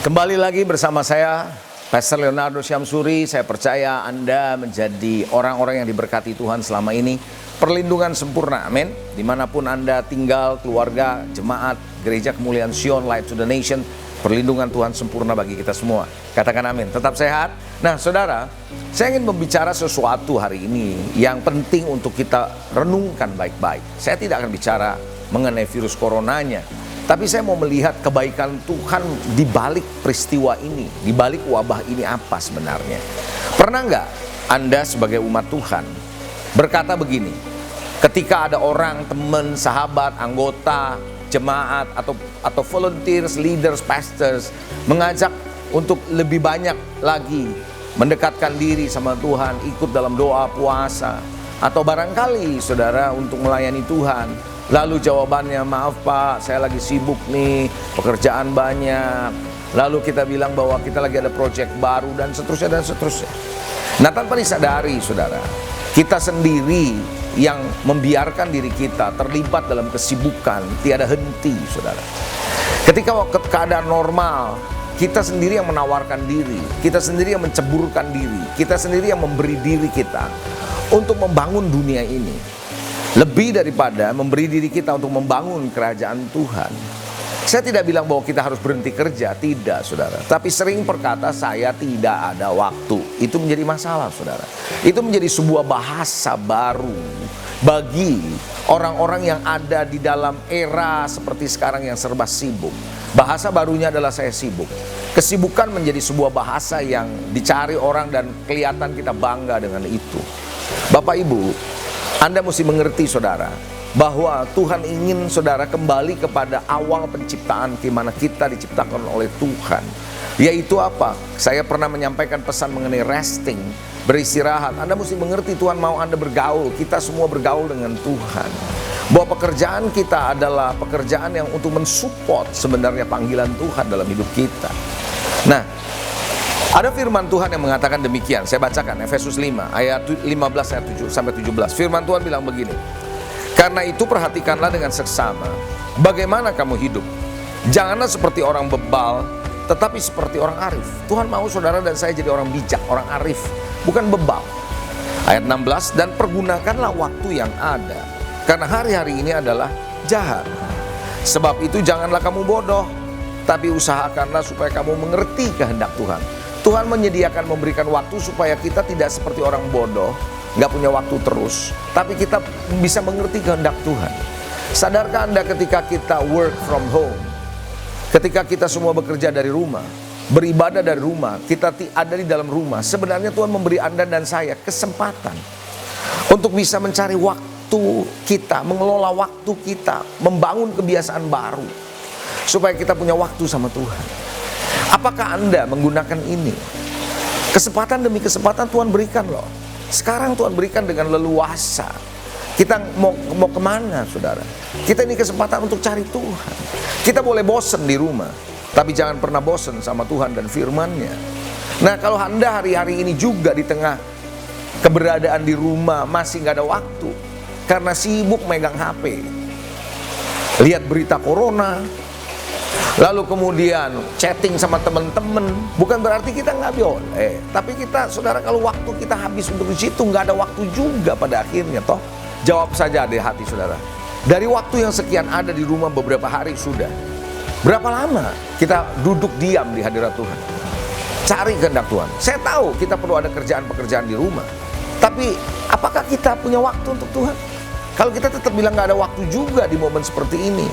Kembali lagi bersama saya, Pastor Leonardo Syamsuri. Saya percaya Anda menjadi orang-orang yang diberkati Tuhan selama ini. Perlindungan sempurna, amin. Dimanapun Anda tinggal, keluarga, jemaat, Gereja Kemuliaan Sion, Light to the Nation, perlindungan Tuhan sempurna bagi kita semua. Katakan amin, tetap sehat. Nah saudara, saya ingin membicara sesuatu hari ini yang penting untuk kita renungkan baik-baik. Saya tidak akan bicara mengenai virus coronanya, tapi saya mau melihat kebaikan Tuhan di balik peristiwa ini, di balik wabah ini apa sebenarnya. Pernah nggak Anda sebagai umat Tuhan berkata begini, ketika ada orang, teman, sahabat, anggota, jemaat, atau volunteers, leaders, pastors mengajak untuk lebih banyak lagi mendekatkan diri sama Tuhan, ikut dalam doa, puasa, atau barangkali saudara untuk melayani Tuhan. Lalu jawabannya, maaf Pak, saya lagi sibuk nih, pekerjaan banyak. Lalu kita bilang bahwa kita lagi ada proyek baru dan seterusnya dan seterusnya. Nah tanpa disadari saudara, kita sendiri yang membiarkan diri kita terlibat dalam kesibukan tiada henti saudara. Ketika keadaan normal, kita sendiri yang menawarkan diri, kita sendiri yang menceburkan diri, kita sendiri yang memberi diri kita untuk membangun dunia ini. Lebih daripada memberi diri kita untuk membangun kerajaan Tuhan. Saya tidak bilang bahwa kita harus berhenti kerja, tidak saudara. Tapi sering berkata saya tidak ada waktu. Itu menjadi masalah saudara. Itu menjadi sebuah bahasa baru bagi orang-orang yang ada di dalam era seperti sekarang yang serba sibuk. Bahasa barunya adalah saya sibuk. Kesibukan menjadi sebuah bahasa yang dicari orang dan kelihatan kita bangga dengan itu. Bapak Ibu, Anda mesti mengerti saudara, bahwa Tuhan ingin saudara kembali kepada awal penciptaan, di mana kita diciptakan oleh Tuhan. Yaitu apa? Saya pernah menyampaikan pesan mengenai resting, beristirahat. Anda mesti mengerti Tuhan mau Anda bergaul, kita semua bergaul dengan Tuhan. Bahwa pekerjaan kita adalah pekerjaan yang untuk mensupport sebenarnya panggilan Tuhan dalam hidup kita. Nah, ada firman Tuhan yang mengatakan demikian. Saya bacakan Efesus 5 ayat 15 ayat 7 sampai 17. Firman Tuhan bilang begini. Karena itu perhatikanlah dengan seksama bagaimana kamu hidup. Janganlah seperti orang bebal, tetapi seperti orang arif. Tuhan mau saudara dan saya jadi orang bijak, orang arif, bukan bebal. Ayat 16, dan pergunakanlah waktu yang ada, karena hari-hari ini adalah jahat. Sebab itu janganlah kamu bodoh, tapi usahakanlah supaya kamu mengerti kehendak Tuhan. Tuhan menyediakan memberikan waktu supaya kita tidak seperti orang bodoh, nggak punya waktu terus, tapi kita bisa mengerti kehendak Tuhan. Sadarkah Anda ketika kita work from home, ketika kita semua bekerja dari rumah, beribadah dari rumah, kita ada di dalam rumah, sebenarnya Tuhan memberi Anda dan saya kesempatan untuk bisa mencari waktu kita, mengelola waktu kita, membangun kebiasaan baru, supaya kita punya waktu sama Tuhan. Apakah Anda menggunakan ini? Kesempatan demi kesempatan Tuhan berikan loh. Sekarang Tuhan berikan dengan leluasa. Kita mau kemana saudara? Kita ini kesempatan untuk cari Tuhan. Kita boleh bosen di rumah, tapi jangan pernah bosen sama Tuhan dan firman-Nya. Nah kalau Anda hari-hari ini juga di tengah keberadaan di rumah masih gak ada waktu, karena sibuk megang HP, lihat berita corona, lalu kemudian chatting sama teman-teman, bukan berarti kita nggak boleh. Tapi kita, saudara, kalau waktu kita habis untuk di situ, nggak ada waktu juga pada akhirnya, toh. Jawab saja di hati saudara. Dari waktu yang sekian ada di rumah beberapa hari sudah, berapa lama kita duduk diam di hadirat Tuhan, cari kehendak Tuhan? Saya tahu kita perlu ada pekerjaan di rumah, tapi apakah kita punya waktu untuk Tuhan? Kalau kita tetap bilang nggak ada waktu juga di momen seperti ini,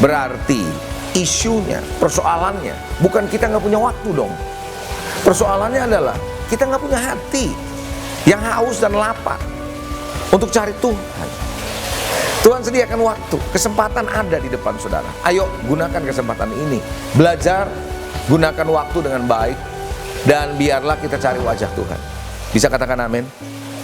berarti isunya, persoalannya bukan kita nggak punya waktu dong. Persoalannya adalah kita nggak punya hati yang haus dan lapar untuk cari Tuhan. Tuhan sediakan waktu, kesempatan ada di depan saudara. Ayo gunakan kesempatan ini, belajar, gunakan waktu dengan baik, dan biarlah kita cari wajah Tuhan. Bisa katakan amin?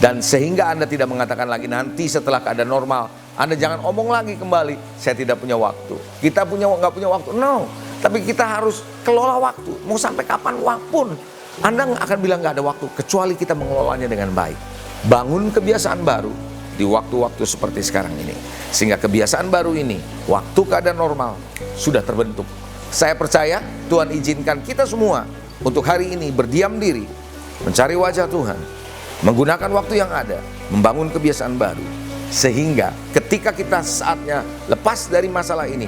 Dan sehingga Anda tidak mengatakan lagi nanti setelah keadaan normal, Anda jangan omong lagi kembali, saya tidak punya waktu. Kita nggak punya waktu, no. Tapi kita harus kelola waktu. Mau sampai kapan pun, Anda nggak akan bilang nggak ada waktu, kecuali kita mengelolanya dengan baik. Bangun kebiasaan baru di waktu-waktu seperti sekarang ini. Sehingga kebiasaan baru ini, waktu keadaan normal, sudah terbentuk. Saya percaya Tuhan izinkan kita semua untuk hari ini berdiam diri, mencari wajah Tuhan, menggunakan waktu yang ada, membangun kebiasaan baru, sehingga ketika kita saatnya lepas dari masalah ini,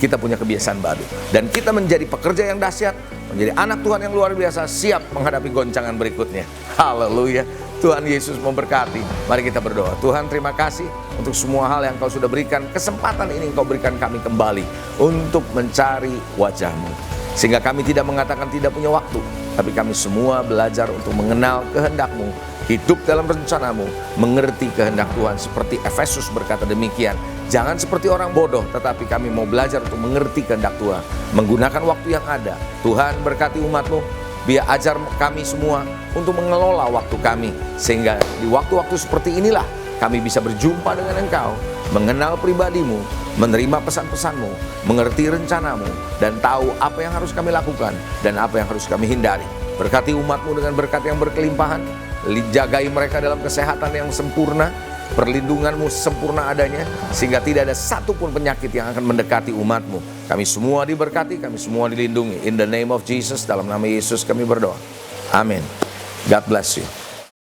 kita punya kebiasaan baru, dan kita menjadi pekerja yang dahsyat, menjadi anak Tuhan yang luar biasa, siap menghadapi goncangan berikutnya. Haleluya. Tuhan Yesus memberkati. Mari kita berdoa. Tuhan, terima kasih untuk semua hal yang Kau sudah berikan. Kesempatan ini Kau berikan kami kembali untuk mencari wajah-Mu, sehingga kami tidak mengatakan tidak punya waktu, tapi kami semua belajar untuk mengenal kehendak-Mu, hidup dalam rencana-Mu, mengerti kehendak Tuhan. Seperti Efesus berkata demikian, jangan seperti orang bodoh, tetapi kami mau belajar untuk mengerti kehendak Tuhan, menggunakan waktu yang ada. Tuhan, berkati umat-Mu, biar ajar kami semua untuk mengelola waktu kami, sehingga di waktu-waktu seperti inilah kami bisa berjumpa dengan Engkau, mengenal pribadi-Mu, menerima pesan-pesan-Mu, mengerti rencana-Mu, dan tahu apa yang harus kami lakukan dan apa yang harus kami hindari. Berkati umat-Mu dengan berkat yang berkelimpahan, jagai mereka dalam kesehatan yang sempurna, perlindungan-Mu sempurna adanya, sehingga tidak ada satupun penyakit yang akan mendekati umat-Mu. Kami semua diberkati, kami semua dilindungi. In the name of Jesus, dalam nama Yesus kami berdoa. Amin. God bless you.